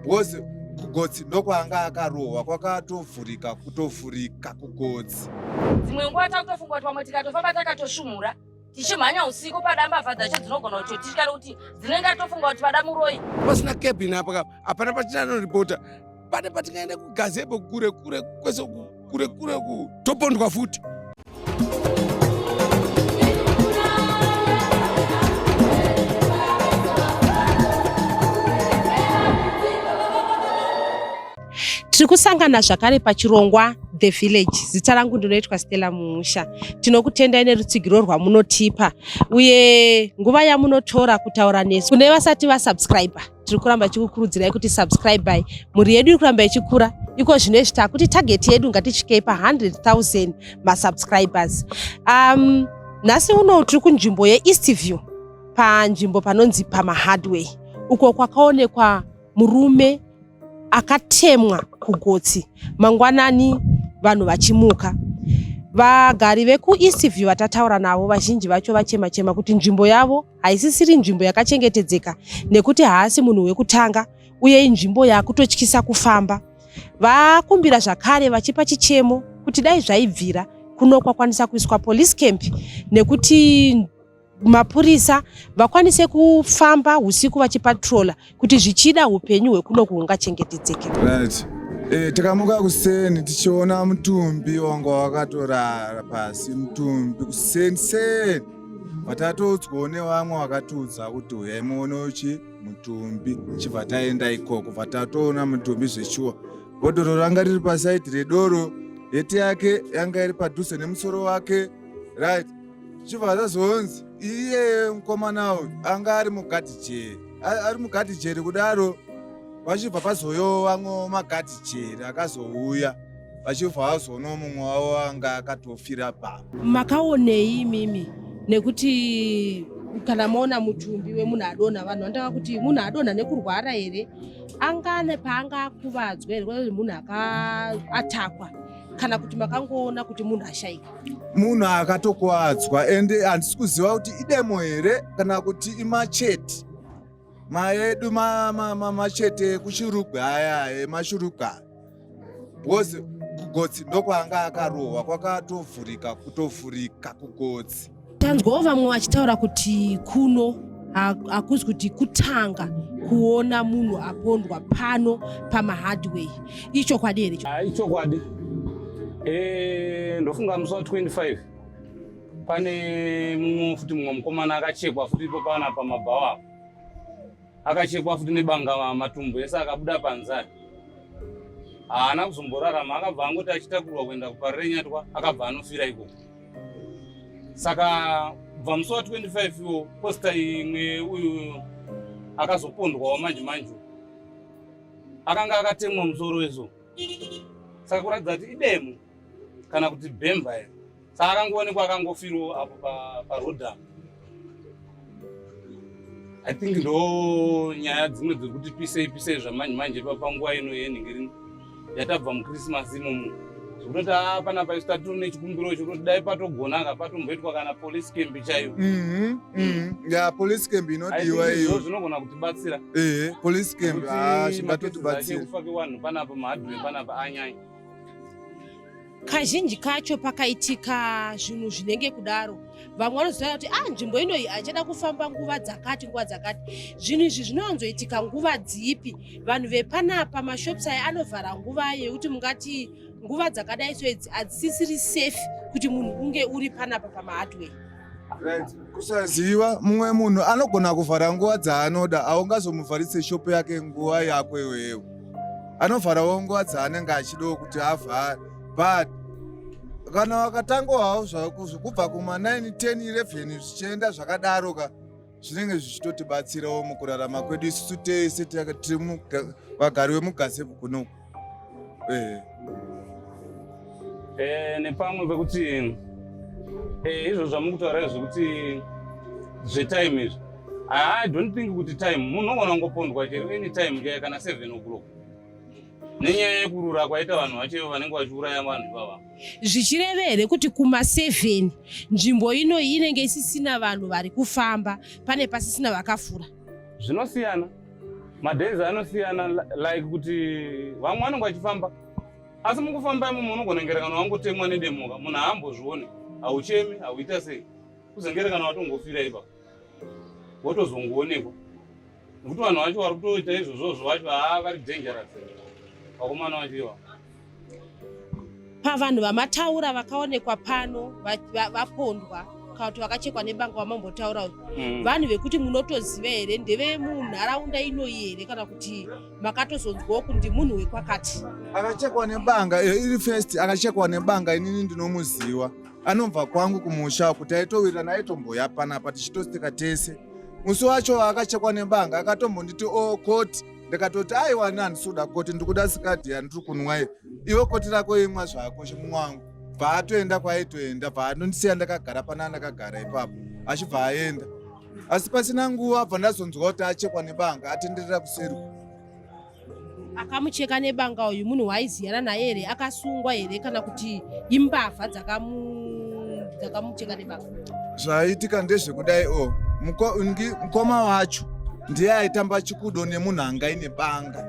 because kugotsi ndokwanga akarohwa kwakatovhurika kutovhurika kugotsi. Dzimwe nguva takutofunga kuti pamwe tikatofamba takatoshumura tichimhanya usiku padambavha dzacho dzinogona kutotityira kuti dzinenge tofunga kuti pada muroyi. Pasina cabin apa apana patinano reporter. Pane patingaenda kuGAZEBO kure kwese kure kutopondwa futi. Tiri kusangana zvakare pachirongwa The Village. Zita rangu ndinoitwa Stella Mumusha. Tinokutendai nerutsigiro rwamunotipa uye nguva yamunotora kutaura nesu. Kune vasati vasubscriber, tiri kuramba chikukurudzirai kuti subscribe. Muri yedu iri kuramba ichikura. Iko zvinezvi takuti target yedu ngatisvike pa 100,000 masubscribers. Nhasi uno tiri kunzvimbo yeEastview, panzvimbo panonzi pamahardway. Uko kwakaonekwa murume akatemwa kugotsi mangwanani vanhu vachimuka. Vagari vekuEastview vatataura navo vazhinji vacho vachema kuti nzvimbo yavo haisisiri nzvimbo yakachengetedzeka nekuti haasi munhu wekutanga uye inzvimbo yakutotyisa kufamba. Vakumbira zvakare vachipa chichemo kuti dai zvaibvira kuno kwakwanisa kuiswa police camp nekuti mapurisa vakwanise kufamba usiku vachipatrola kuti zvichida upenyu hwekuno kuhungachengetedzeke. Right. Takamuka kuseni tichiona mutumbi wanga wakatorara pasi, mutumbi kuseni. Vatatodzwa nevamwe vakatiudza kuti uyai muone mutumbi. Chibva taenda ikoko vatatoona mutumbi zvechuwa. Bhodhoro ranga riri pasaidi redoro, heti yake yanga iri padhuze nemusoro wake. Right. Chibva tazonzi iye mukomana uyu anga ari mugadhijeri kudaro. Vachibva pazoyo vamwe magadhijeri akazouya vachibva vazoona mumwe wavo anga akatofira pa. Makaonei mimi nekuti kana maona mutumbi wemunhu adonha vanhu vandava kuti munhu adonha nekurwara here, angane paanga akuvadzwa here munhu akatakwa kana kuti makangoona kuti munhu ashaika? Munhu akatokuwadzwa ende handisi kuziva kuti idemo here kana kuti imachete. Maedu machete kuchirugwe aya emashurugwa. Because kugotsi ndokwanga akarohwa kwakatovhurika kutovhurika kugotsi. Tanzwawo vamwe vachitaura kuti kuno hakuzi kuti kutanga kuona munhu apondwa pano pamahardway. Ichokwadi here? Ichokwadi. Ndofunga musi wa25 pane futi mumwe mukomana akachekwa futi ipo pana pamabhawa. Akachekwa futi nebanga matumbu ese akabuda panzari. Haana kuzomborarama, akabva angoti achitakurwa kuenda kuparenyatwa akabva anofira ikoko. Saka bva musi wa25 iwo posta imwe uyu akazopondwawo manje akanga akatemwa musoro weso. Saka kuratidza kuti idemo kana kuti bhemba here. Saka akangoonekwa akangofirawo apo parodhamu. I think ndo nyaya dzimwe dzekuti pisei zvamanje panguva ino yenhingirino yatabva muChristmas imomo. Zvekuti apana paisita tiri nechikumbiro chekuti dai patogona patomboitwa kana police camp chaiyo. Ya police camp inodiwa iyo. Zvinogona kutibatsira. Police camp zvingatotibatsira. Kufake vanhu panapa mahardware panapa anyanya. Kazhinji kacho pakaitika zvinhu zvinenge kudaro, vamwe vanoziva kuti nzvimbo inoyi haichada kufamba nguva dzakati. Zvinhu izvi zvinowanzoitika nguva dzipi? Vanhu vepanapa pamashops aya anovhara nguva yekuti mungati nguva dzakadai so idzi hadzisisiri safe kuti munhu unge uri panapa pamahardway. Right. Kusaziva mumwe munhu anogona kuvhara nguva dzaanoda, haungazomuvharise shopu yake nguva yako iwewe. Anovharawo nguva dzaanenge achida kuti avhare. But kana wakatangowawo zvokubva kuma9, 10, 11 zvichienda zvakadaroka zvinenge zvichitotibatsirawo mukurarama kwedu isusu tese tiri vagari vemuGAZEBO kuno. Nepamwe pekuti izvo zvamukutaura zvekuti zvetime izvi, I don't think kuti time munhu unogona kungopondwa chero any time kana 7 o'clock. Nenyaya yekurura kwaita vanhu vacho vanenge vachiuraya vanhu ivava. Zvichireva here kuti kuma7 nzvimbo ino inenge isisina vanhu vari kufamba, pane pasisina vakafura? Zvinosiyana. madhays anosiyana like kuti vamwe vanenge vachifamba asi mukufamba imomo unongonegerekana wangotemwa nedemuka munhu haambozvione hauchemi hauita sei kuzengerekana watongofira ipapo wotozongoonekwa nekuti vanhu vacho vari kutoita izvozvozvo vacho vari dangerous vakomana vachiwa. Pavanhu vamataura vakaonekwa pano vapondwa kana kuti vakachekwa nebanga vamambotaura vanhu vekuti munotoziva here ndeve munharaunda inoyi here kana kuti makatozonzwawo kuti ndi munhu wekwakati? Akachekwa nebanga iri first, akachekwa nebanga inini ndinomuziva, anobva kwangu kumusha kuti aitowira naye tomboya panapa tichitoseka tese. Musi wacho akachekwa nebanga akatombonditi koti, ndikatoti aiwa handisuda koti ndikuda sikadhi yandiri kunwa iwe koti rako imwa zvako chimwe wangu. Bva atoenda kwaitoenda, bva anondisiya ndakagara pana ndakagara ipapo achibva aenda. Asi pasina nguva bva ndazonzwa kuti achekwa nebanga atenderera kuseri. Akamucheka nebanga uyu munhu waiziyana naye here, akasungwa here kana kuti imbavha dzakamucheka nebanga? Zvaitika ndezvekudai mukoma wacho ndiye aitamba chikudo nemunhu angaine banga.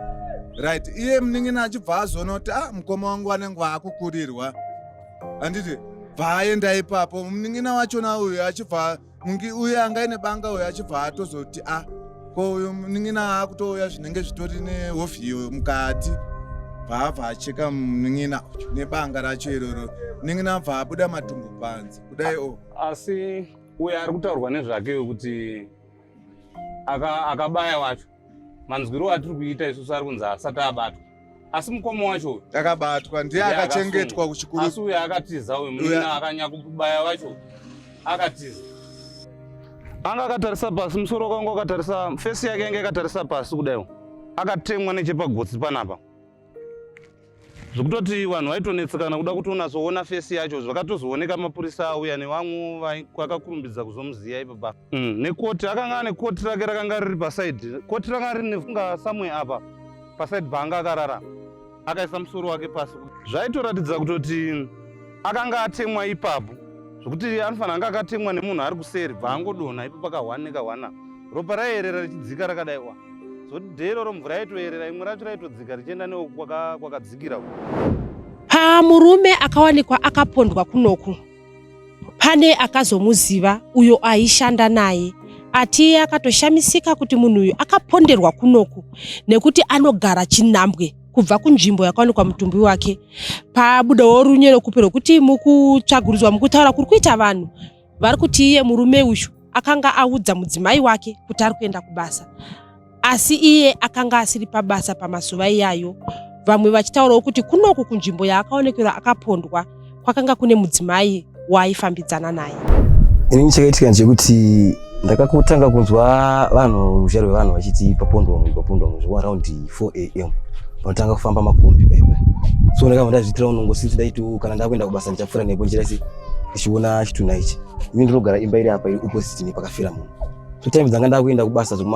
Right, iye munin'ina achibva azoona kuti mukoma wangu anenge akukurirwa. Handiti bva aenda ipapo munin'ina wachona uyu achibva uye angaine banga uyu achibva atozoti ko uyu munin'ina akutouya zvinenge zvitori nehovhiyo mukati. Bva acheka munin'ina nebanga racho iroro. Munin'ina abva abuda matumbu panze kudai asi uye ari kutaurwa nezvake kuti akabaya wacho manzwiro atiri kuita isusu ari kunzi asati abatwa, asi mukoma wacho akabatwa ndiye akachengetwa kuchikuru. Asi uye akatiza uyu munin'ina akanya kubaya wacho akatiza. Anga akatarisa pasi, musoro kwangu akatarisa, fesi yake yange akatarisa pasi kudaiwo akatemwa nechepagotsi panapa zvokutoti vanhu vaitonetsekana kuda kuti unazoona fesi yacho. Zvakatozooneka mapurisa auya nevamwe vakakurumbidza kuzomuziya ipapo. Nekoti akanga ane koti rake rakanga riri pasaidhi, koti ranga rine funga somewhere apa pasaidhi paanga akarara, akaisa musoro wake pasi. Zvaitoratidza kutoti akanga atemwa ipapo zvokuti anofanira anga akatemwa nemunhu ari kuseri bva angodonha ipo pakahwana nekahwana ropa raierera richidzika rakadaiwa zoti dheroro mvura yaitoerera imwe racho raitodzika richienda newo kwakadzikira. Pamurume akawanikwa akapondwa kunoku pane akazomuziva uyo aishanda naye ati akatoshamisika kuti munhu uyu akaponderwa kunoku nekuti anogara chinhambwe kubva kunzvimbo yakawanikwa mutumbi wake. Pabudawo runye rekupe rekuti mukutsvagurudzwa mukutaura kuri kuita vanhu vari kuti iye murume uyu akanga audza mudzimai wake kuti ari kuenda kubasa, asi iye akanga asiri pabasa pamazuva iyayo. Vamwe vachitaurawo kuti kunoku kunzvimbo yaakaonekera akapondwa kwakanga kune mudzimai waaifambidzana naye. Inini chakaitika ndechekuti ndakakutanga kunzwa vanhu ruzha rwevanhu vachiti papondwa munhu around 4 am panotanga kufamba makombi baibai. So ndakabva ndazviitira unongositi daiti kana ndakuenda kubasa ndichafura nepo njira isi ndichiona chituna ichi. Ini ndinogara imba iri apa iri opposite nepakafira munhu. So time dzanga ndakuenda kubasa from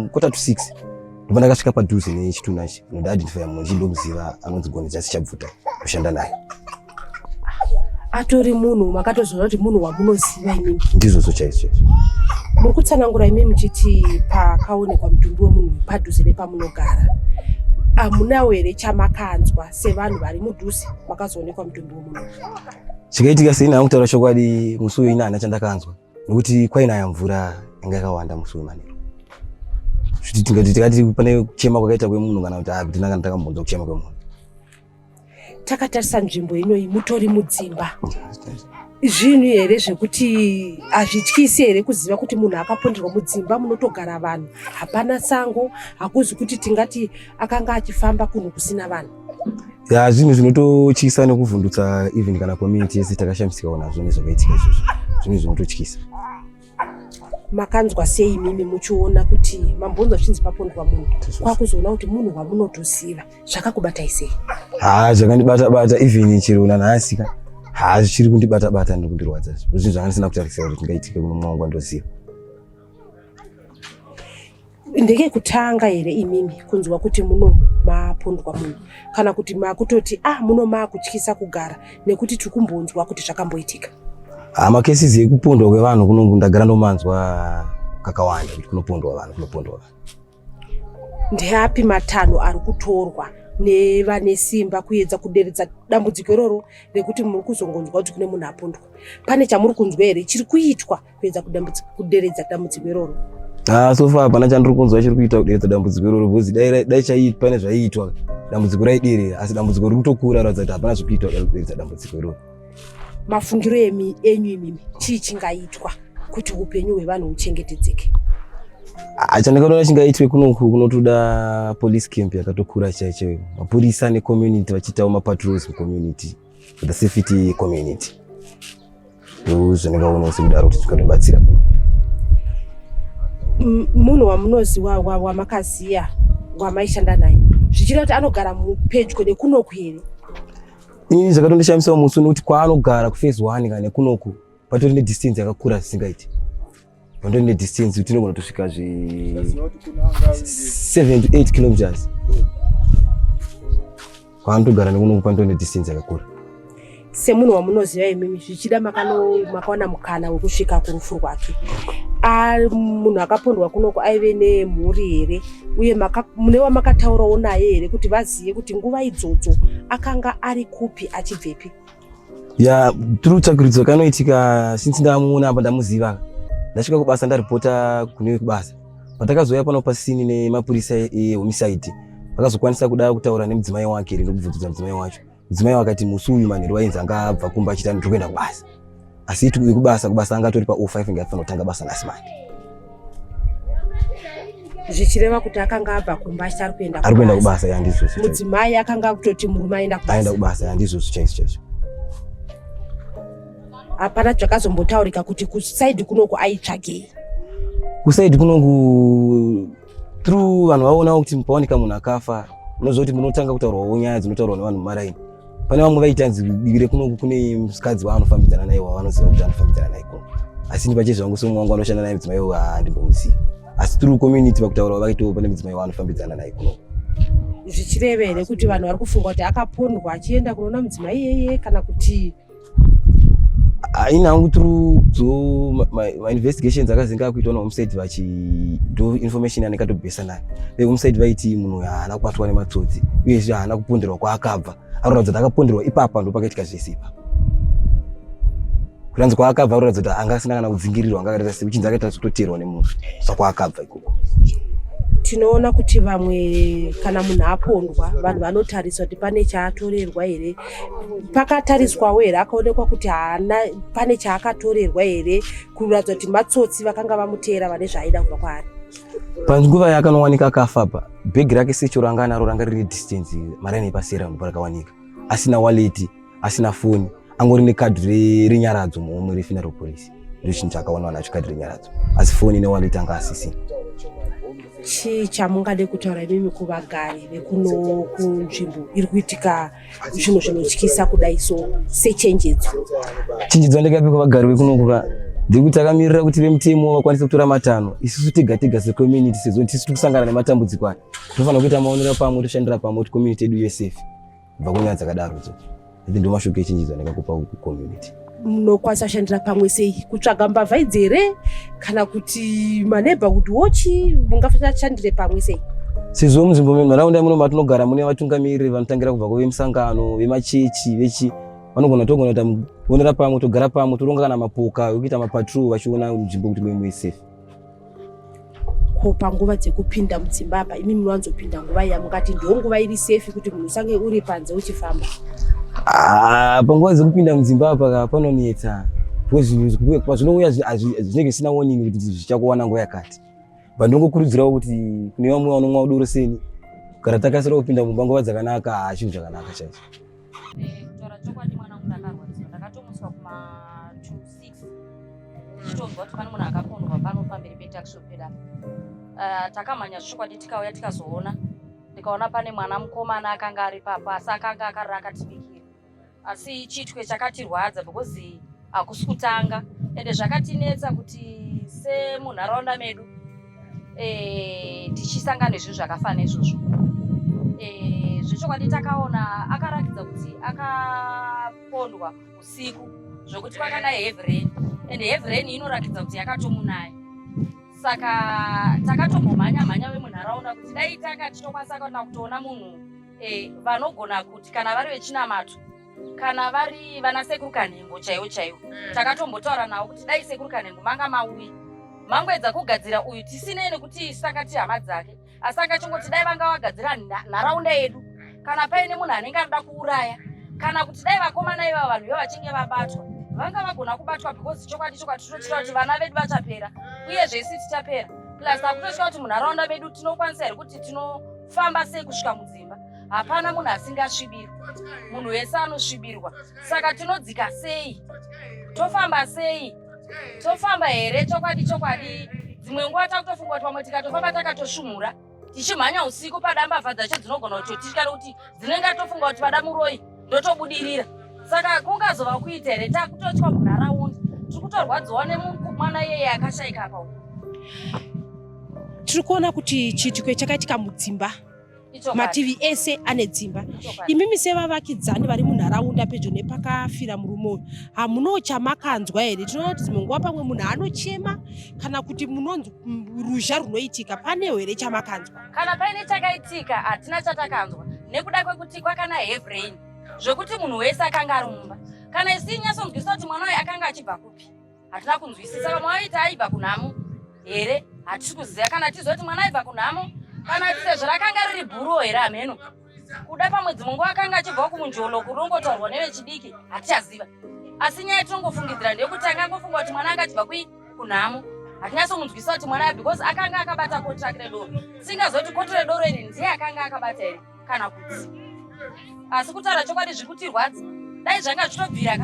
5:45 ndipo ndakasvika padhuze nechituna ichi ndoidentify munhu chindomuziva anonzi Goni Jasi Chabvuta kushanda naye. Atori munhu makatozoona kuti munhu wamunoziva imimi? Ndizvo chaizvo. Muri kutsanangura imimi muchiti pakaonekwa mutumbi wemunhu padhuze nepamunogara, amunawo here chamakanzwa sevanhu vari mudhuze makazoonekwa mutumbi wemunhu? Chikaitika sei ndakutaura chokwadi musi uyu ina chandakanzwa nekuti kwainaya mvura yanga yakawanda musi uyu manero. Tikati pane kuchema kwakaita kwemunhu kana kuti kuti ndanga ndakambonzwa kuchema kwemunhu. Takatarisa nzvimbo inoyi mutori mudzimba. Zvinhu here zvekuti hazvityisi here kuziva kuti munhu akaponderwa mudzimba munotogara vanhu, hapana sango, hakuzi kuti tingati akanga achifamba kunhu kusina vanhu? Ya zvinhu zvinototyisa nekuvhundutsa even kana community yese takashamisika nazvo nezvakaitika izvozvo. Zvinhu zvinototyisa. Makanzwa sei imimi muchiona kuti mambonzwa chinzi papondwa munhu kwakuzoona kuti munhu wamunotoziva zvakakubatai sei? Zvakandibata even chero nanhasi zvichiri kundibata nekundirwadza. Zvinhu zvanga ndisina kutarisira kuti ndingaitika kuno mwangu wandoziva. Ndege kutanga here imimi kunzwa kuti muno mapondwa munhu kana kuti makutoti muno makutyisa kugara nekuti tikumbonzwa kuti zvakamboitika? Makesi ekupondwa kwevanhu kuno ndagara ndomanzwa kakawanda kuti kunopondwa vanhu. ndeapi matanho ari kutorwa nevane simba kuedza kuderedza dambudziko iroro rekuti muri kuzongonzwa kuti kune munhu apondwa? Pane chamuri kunzwa here chiri kuitwa kuedza kuderedza dambudziko iroro? So far hapana chandiri kunzwa chiri kuitwa kuderedza dambudziko iroro, because dai chaitwa pane zvaiitwa dambudziko raiderera, asi dambudziko riri kutokura ratidza kuti hapana zvekuitwa kuderedza dambudziko iroro. Mafungiro enyu imimi chii chingaitwa kuti upenyu hwevanhu huchengetedzeke? Chandakaona chingaitwe kunotoda police camp yakatokura chaicho, mapurisa necommunity vachitawo mapatrols mucommunity, the safety community. Ndozvandingaona sekudaro kuti tikatobatsira kuno. Munhu wamunoziva wamakaziya wamaishanda naye zvichida kuti anogara pedyo nekunoku here? Ini zvakatondishamisa musi nokuti kwaanogara kuphase 1 kana nekunoku patori nedistance yakakura zvisingaiti. Pandori nedistance tinogona kutosvika 7 to 8 kilometers. Kwaanotogara nekunoku pandori nedistance yakakura. Semunhu wamunoziva imimi zvichida makaona mukana wekusvika kurufu rwake, munhu akapondwa kunoku aive nemhuri here, uye munewa makataurawo naye here kuti vazive kuti nguva idzodzo akanga ari kupi achibvepi? Tiri tsvakurudzo kanoitika since ndamuona apa ndamuziva, ndasvika kubasa ndaripota kune kubasa. Patakazouya pano pasini nemapurisa ehomicide, vakazokwanisa kuda kutaura nemudzimai wake ndokubvunzidza mudzimai wacho. Mudzimai wakati musi uyu manheru wainzi anga abva kumba achiti ndiri kuenda kubasa, asi kubasa anga atori pa05 ngafanira kutanga basa nhasi manje. Zvichireva kuti akanga abva kumba achiti ari kuenda kubasa. Handizvo mudzimai akanga kutoti murume aenda kubasa. Handizvo chaicho. Hapana zvakazombotaurika kuti kusaidi kunoku aitsvagei? Kusaidi kunoku through vanhu vaonawo kuti paoneka munhu akafa, unoziva kuti munotanga kutaurwawo nyaya dzinotaurwa nevanhu mumaraini. Pane vamwe vaitanzi divi rekunoku kune musikadzi waanofambidzana naye wavanoziva kuti anofambidzana naye kuno, asi ndipachezvo vangu somwe wangu anoshanda naye mudzimai uyu handimbomuzivi, asi through community vakutaurawo vaitowo pane mudzimai waanofambidzana naye kuno. Zvichireva here kuti vanhu vari kufunga kuti akapondwa achienda kunoona mudzimai iyeye kana kuti ina hangu through my investigations akazinga kuitwa nehomicide vachido information yanekatobhesa nayo. Vehomicide vaiti munhu haana kubatwa nematsotsi uyezve haana kuponderwa kwaakabva, anoratidza kuti akaponderwa ipapa ndopakaitika zvese ipa. Kuranzi kwaakabva anoratidza kuti anga asina kana kudzingirirwa, anga akaita sekuchinzi akaita sekutoteerwa nemunhu sakwaakabva ikoko. Tinoona kuti vamwe kana munhu apondwa vanhu vanotariswa kuti pane chaatorerwa here, pakatariswawo here akaonekwa kuti haana pane chaakatorerwa here, kuratidza kuti matsotsi vakanga vamuteera vane zvaaida kubva kwaari. Panguva yakanowanika akafa pa bhegi rake secho ranga anaro ranga rine distance maraini epasera parakawanika, asina wallet, asina foni, angori nekadhi renyaradzo muhomwe refuneral police. Ndo chinhu chakaona nacho kadhi renyaradzo, asi foni newallet anga asisina. Chii chamungade kutaura imimi kuvagari vekuno kunzvimbo iri kuitika zvinhu zvinotyisa kudai sechenjedzo? Chenjedzo ndakapi kuvagari vekunoku ndekuti takamirira kuti vemutemo vakwanise kutora matanho. Isusu tega secommunity sezvo tisu tiri kusangana nematambudziko aya, tofanira kuita maonero pamwe, toshandira pamwe kuti community yedu ive safe kubva kunyaya dzakadarodzo. Ndo mashoko echenjedzo andingakupa community. Munokwanisa kushandira pamwe sei? Kutsvaga mbavha idzi here kana kuti maneighborhood watch mungashandire pamwe sei? Sezvo munzvimbo menharaunda muno matinogara mune vatungamiriri vanotangira kubva kuvemusangano, vemachechi, vechi vanogona kuita kuonera pamwe, togara pamwe, toronga kana mapoka ekuita mapatrol vachiona nzvimbo kuti mwe safe. Ko panguva dzekupinda mudzimba apa imi munowanzopinda nguva yamungati ndonguva iri safe kuti munhu usange uri panze uchifamba? Panguva dzekupinda mudzimba apa panonetsa, pazvinouya zvinenge zvisina warning kuti zvichakuwana nguva yakati. Pandongokurudzirawo kuti kune vamwe vanomwa udoro seni, kana takasira kupinda mumba nguva dzakanaka, chinhu chakanaka chaicho. Kutaura chokwadi mwana wangu ndakarwadziwa, ndakatomuswa kuma26 ndichitobva kuti pane munhu akapondwa pano pamberi petakishop pedapa. Takamhanya zvokwadi tikauya tikazoona, ndikaona pane mwana mukomana akanga ari papa, asi akanga akarira akatibikira, asi chitwe chakatirwadza because hakusi kutanga, ende zvakatinetsa kuti semunharaunda medu tichisangana nezvinhu zvakafanana neizvozvo. Zvechokwadi takaona akaratidza kuti akapondwa usiku zvokuti kwakanaye heavy rain, ende heavy rain inoratidza kuti yakatomunaya, Saka takatombomhanya vemunharaunda kuti dai titokwanisa kuenda kutoona munhu vanogona kuti kana vari vechinamato kana vari vana sekuru kanhengo chaivo takatombotaura navo kuti dai sekuru kanhengo manga mauyi mangoedza kugadzira uyu tisinei nekuti sakati hama dzake asi akachingoti dai vanga vagadzira nharaunda yedu kana paine munhu anenge anoda kuuraya kana kuti dai vakomana ivava vanhu vachinge vabatwa vanga vagona kubatwa because chokwadi tinochita kuti vana vedu vachapera uye zvese tichapera plus hakutosvika kuti munharaunda medu tinokwanisa here kuti tinofamba sei kusvika mudzimba hapana munhu asingasvibirwi munhu wese anosvibirwa saka tinodzika sei tofamba sei tofamba here chokwadi dzimwe nguva takutofunga kuti pamwe tikatofamba takatoshumura tichimhanya usiku padambavha dzacho dzinogona kutotitya kuti dzinenge tofunga kuti pada muroi ndotobudirira saka kungazova kuita here takutotya munharaunda tiri kutorwadziwa nemwana iyeye akashayika apa uku tiri kuona kuti chiitiko chakaitika mudzimba mativi ese ane dzimba imimi sevavakidzani vari munharaunda pedyo nepakafira murume hamuno chamakanzwa here tinoona kuti dzimwe nguva pamwe munhu anochema kana kuti munonzi ruzha runoitika panewo here chamakanzwa kana paine chakaitika hatina chatakanzwa nekuda kwekuti kwakana hevrain zvokuti munhu wese akanga ari mumba kana isi nyatsonzwisisa kuti mwana uyu akanga achibva kupi hatina kunzwisisa vamwe vaiti aibva kunhamo here hatisi kuziva kana tiziva kuti mwana aibva kunhamo kana tisezvo rakanga riri bhuru here hameno kuda pamwe dzimwe nguva akanga achibva kumunjolo kurongotaurwa nevechidiki hatichaziva asi nyaya yatinongofungidzira ndeyekuti angangofunga kuti mwana anga achibva kunhamo hatinyatsonzwisisa kuti mwana because akanga akabata koti rake redoro tisingazoti koti redoro iri ndiye akanga akabata here kana kuti asi kutaura chokwadi zviri kutirwadza dai zvanga zvitobvira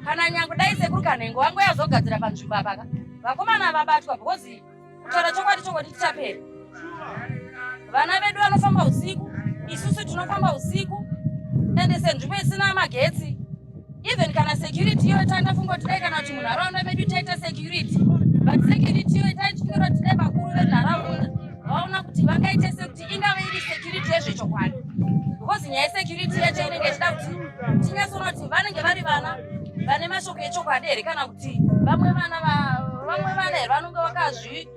kana nyange dai sekuru kanhengo wangu yazogadzira panzvimbo apaka vakomana vabatwa because kutaura chokwadi tichapera vana vedu vanofamba usiku isusu tinofamba usiku ende senzvimbo isina magetsi even kana security iyo tandafunga kuti dai kana kuti munharaunda medu taita security but security iyo taityira kuti dai vakuru venharaunda vaona kuti vangaite sekuti ingave iri security yezvechokwadi because nyaya yesecurity yacho inenge ichida kuti tinyatsona kuti vanenge vari vana vane mashoko echokwadi here kana kuti vamwe vana here vanonge vakazvi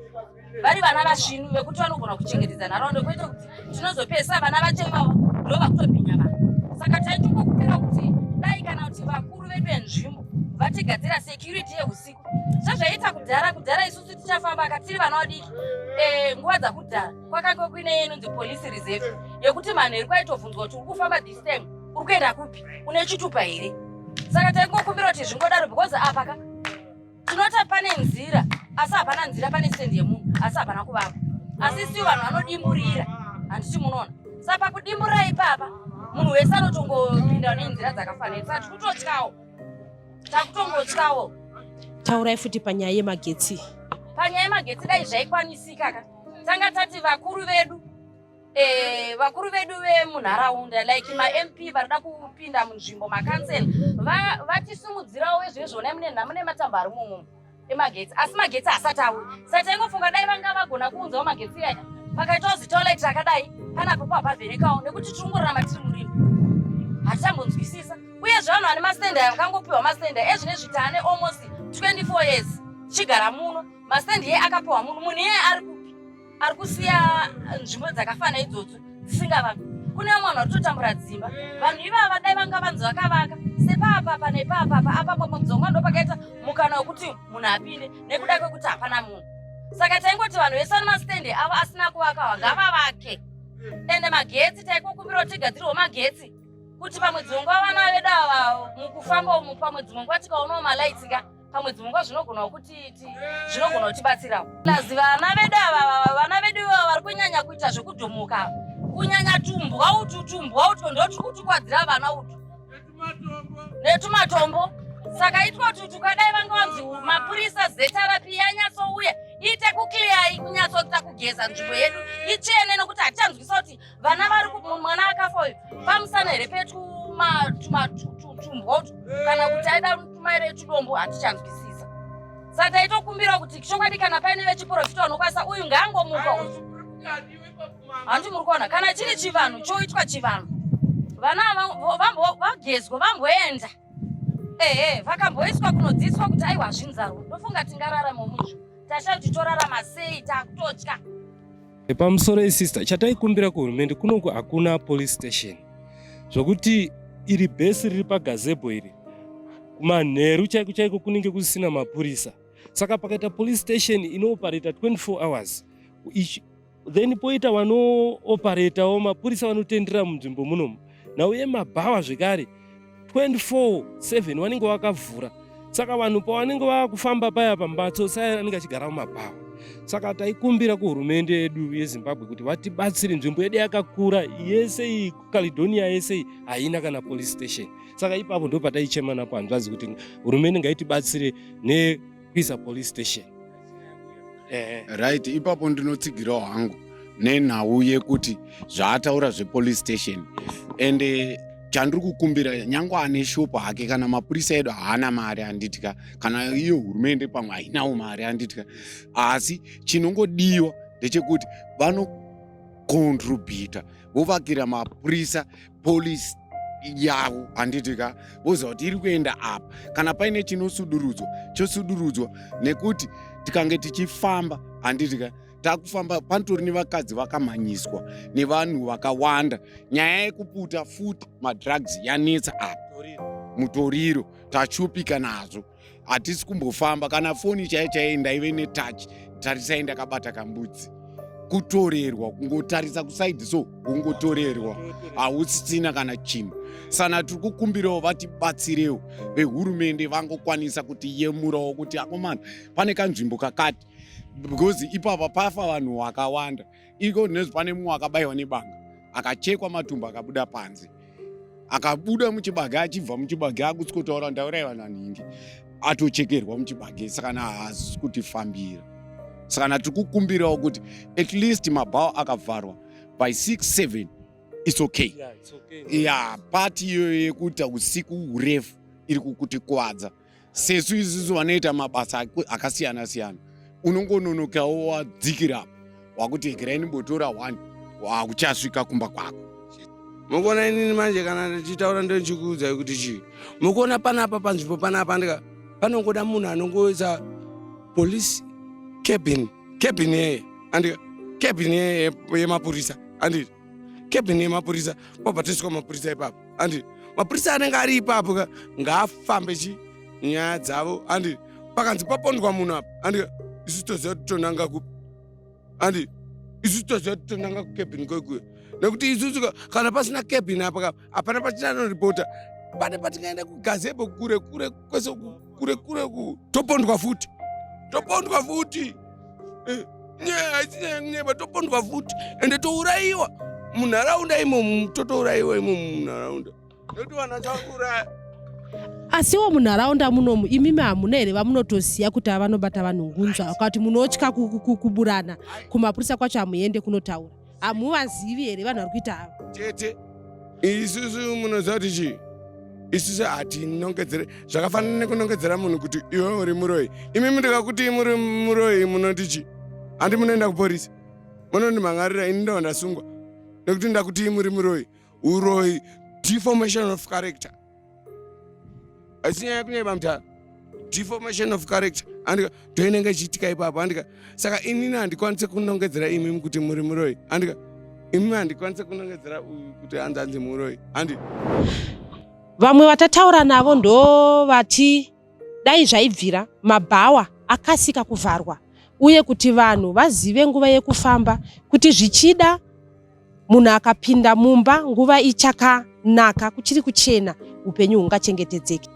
vari vana vasvinu vekuti vanogona kuchengetedza nharaunda kwete kuti tinozopesa vana vacho ivavo ndo vakutobhinya vanhu saka taitongokumbira kuti dai kana kuti vakuru vedu venzvimbo vatigadzira security yeusiku zvazvaita kudhara isusu tichafamba katiri vana vadiki nguva dzakudhara kwakanga kuine inonzi police reserve yekuti manheru kwaitovhunzwa kuti uri kufamba this time uri kuenda kupi une chitupa here saka taingokumbira kuti zvingodaro because apaka tinoti pane nzira asi hapana nzira pane stendi yemunhu asi hapana kuvapa asi siwo vanhu vanodimburira handiti munoona saka pakudimburira ipapa munhu wese anotongopinda nenzira dzakafanira saka tikutotyawo takutongotyawo taurai futi panyaya yemagetsi dai zvaikwanisika tanga tati vakuru vedu vemunharaunda like mamp varida kupinda munzvimbo makansela vatisimudzirawo vezvezvona mune matambo ari mumomo emagetsi asi magetsi asati auya saka taingofunga dai vanga vagona kuunzawo magetsi aya pakaitawo zitolaiti rakadai panapopo hapavhenekawo nekuti tirongorarama tiri murima hatitambonzwisisa uyezve vanhu vane mastendi aya vakangopiwa mastendi aya ezvinezvi taane almost 24 years tichigara muno mastendi iye akapiwa munhu iye ari kupi ari kusiya nzvimbo dzakafana idzodzo dzisingavambi kune vamwe vanhu vatotambura dzimba vanhu ivava dai vanga vanzi vakavaka sepapapa nepapapa apapo mudzonga ndo pakaita mukana wekuti munhu apinde nekuda kwekuti hapana munhu saka taingoti vanhu vese vane mastendi avo asina kuvakawa ngavavake ende magetsi taikokumbira kuti tigadziriwo magetsi kuti pamwe dzimwe nguva vana vedu ava mukufamba umu pamwe dzimwe nguva tikaonawo malaitsika pamwe dzimwe nguva zvinogona kutibatsirawo lazi vana vedu ivava vari kunyanya kuita zvekudhumuka kunyanya tumbwa utu ndotukutikwadzira vana utu netumatombo saka itwa tukadai vanga vanzi mapurisa zetarapi yanyatsouya ite kukiliyai kunyatsoita kugeza nzvimbo yedu ichene nokuti hatichanzwisa kuti vana vari mwana akafa uyu pamusana here petumbwa utu kana kuti aida tumaire tudombo hatichanzwisisa saka taitokumbira kuti chokwadi kana paine vechiprofita vanokwanisa uyu ngaangomuka uyu handi muri kuona kana chiri chivanhu choitwa chivanhu vana vagezwa vamboenda vakamboiswa kunodzidziswa kuti aiwa zvinzaro ndofunga tingararama munzvimbo tashati torarama sei takutotya. Pamusoro isister, chataikumbira kuhurumende kunoku hakuna police station. Zvokuti iri bhesi riri paGazebo iri, kumanheru chaiko chaiko kunenge kusina mapurisa. Saka pakaita police station inooperator 24 hours. Then poita vanooperatawo mapurisa vanotendera munzvimbo munomu. Nauye mabhawa zvekare 24/7 vanenge vakavhura. Saka vanhu pavanenge vakufamba paya pambatso saya anenge achigara mumabhawa. Saka taikumbira kuhurumende yedu yeZimbabwe kuti vatibatsire, nzvimbo yedu yakakura yese iyi, Caledonia yese iyi haina kana police station. Saka ipapo ndo pataichemana panzvadzi kuti hurumende ngaitibatsire nekuisa police station. Right, ipapo ndinotsigirawo hangu nenhau yekuti zvaataura zvepolice station ende chandiri kukumbira nyangwe ane shopo hake kana mapurisa edu haana mari handitika, kana iyo hurumende pamwe hainawo mari handitika, asi chinongodiwa ndechekuti vanokontributa vovakira mapurisa police yavo handitika, voziva kuti iri kuenda apa. Kana paine chinosudurudzwa chosudurudzwa, nekuti tikange tichifamba handitika takufamba panotori nevakadzi vakamhanyiswa nevanhu vakawanda. Nyaya yekuputa futi madrugs yanetsa apa mutoriro, tashupika nazvo, hatisi kumbofamba. Kana foni chaiyo ndaive netouch, tarisai ndakabata kambudzi, kutorerwa kungotarisa kusaidhi so kungotorerwa, hausisina kana chinhu. Sana tiri kukumbirawo vatibatsirewo vehurumende vangokwanisa kutiyemurawo kuti akomana pane kanzvimbo kakati, because ipapa pafa vanhu vakawanda. Iko nezvi pane mumwe akabayiwa nebanga akachekwa matumbu akabuda panze, akabuda muchibage, achibva muchibage akutsikotaura ndaurai vanhu vanhingi, atochekerwa muchibage. Saka haasi kutifambira. Saka tiri kukumbirawo kuti at least mabhawa akavharwa by 6-7 it's okay. Pati iyoyo yekuti usiku urefu iri kukutikuwadza. Sesu isusu vanoita mabasa akasiyana siyana, unongononokawo wadzikira wakuti giraini botora 1 wakuchasvika kumba kwako. Mukuona inini manje kana tichitaura ndochikuudza kuti chii, mukuona panapa panzvimbo panapa panongoda munhu anongoisa police cabin yeye andika, cabin yemapurisa anditi, cabin yemapurisa pobva tisvika mapurisa ipapo anditi, mapurisa anenge ari ipapo ngaafambe nyaya dzavo anditi. Pakanzi papondwa munhu apa andika, isu toziva kuti tonanga kupi anditi, isu toziva kuti tonanga kukabhini kwekuyo, nekuti isusu kana pasina cabin apa hapana pachinanoripota. Pane patingaenda kuGazebo kure kwese kure topondwa futi nyeba topondwa futi ende tourayiwa munharaunda imomu, totourayiwa imomu munharaunda nekuti vanhu takuraya. Asiwo munharaunda munomu imimi hamuna here vamunotoziya kuti vanobata vanhu ngunzva, vakati munotya kuburana kumapurisa kwacho hamuende kunotaura? Hamuvazivi here vanhu vari kuita ava? Tete isusu munoziva kuti chii, isusu hatinongedzere zvakafanana nekunongedzera munhu kuti iwe uri muroyi. Imi ndikakuti muri muroyi munoti chii? Handi munoenda kuporisa munondimhangarira, ini ndava ndasungwa nekuti ndakuti muri muroyi. Uroyi deformation of character, asinyaya kunyaiba mutara, deformation of character andika ndoinenge ichiitika ipapo andika. Saka inini handikwanise kunongedzera imimi kuti muri muroyi andika, imimi handikwanise kunongedzera kuti hanzanzi muroyi andika. Vamwe vatataura navo ndo vati dai zvaibvira mabhawa akasika kuvharwa, uye kuti vanhu vazive nguva yekufamba, kuti zvichida munhu akapinda mumba nguva ichakanaka kuchiri kuchena, upenyu hungachengetedzeke.